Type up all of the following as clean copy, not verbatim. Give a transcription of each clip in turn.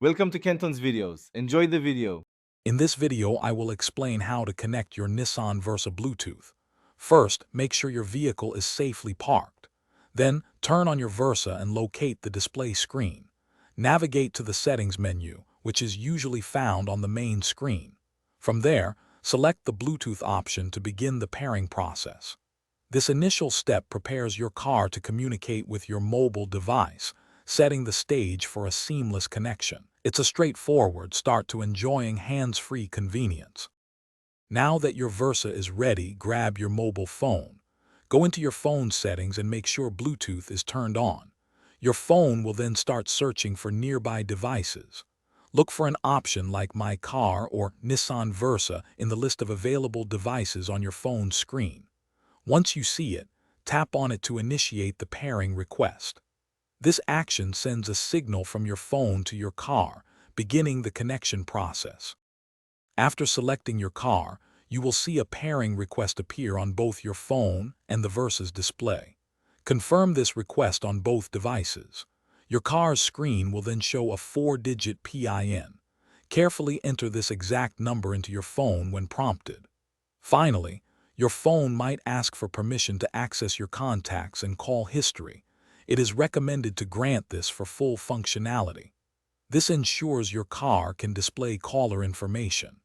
Welcome to Kenton's videos. Enjoy the video. In this video, I will explain how to connect your Nissan Versa Bluetooth. First, make sure your vehicle is safely parked. Then, turn on your Versa and locate the display screen. Navigate to the Settings menu, which is usually found on the main screen. From there, select the Bluetooth option to begin the pairing process. This initial step prepares your car to communicate with your mobile device, setting the stage for a seamless connection. It's a straightforward start to enjoying hands-free convenience. Now that your Versa is ready, grab your mobile phone. Go into your phone settings and make sure Bluetooth is turned on. Your phone will then start searching for nearby devices. Look for an option like My Car or Nissan Versa in the list of available devices on your phone screen. Once you see it, tap on it to initiate the pairing request. This action sends a signal from your phone to your car, beginning the connection process. After selecting your car, you will see a pairing request appear on both your phone and the Versa's display. Confirm this request on both devices. Your car's screen will then show a 4-digit PIN. Carefully enter this exact number into your phone when prompted. Finally, your phone might ask for permission to access your contacts and call history. It is recommended to grant this for full functionality. This ensures your car can display caller information.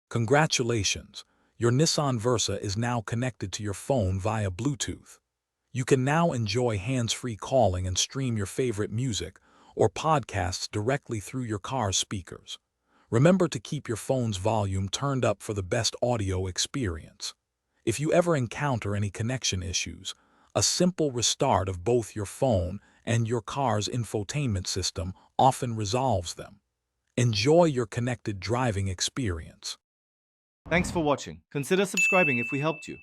Congratulations! Your Nissan Versa is now connected to your phone via Bluetooth. You can now enjoy hands-free calling and stream your favorite music or podcasts directly through your car's speakers. Remember to keep your phone's volume turned up for the best audio experience. If you ever encounter any connection issues, a simple restart of both your phone and your car's infotainment system often resolves them. Enjoy your connected driving experience. Thanks for watching. Consider subscribing if we helped you.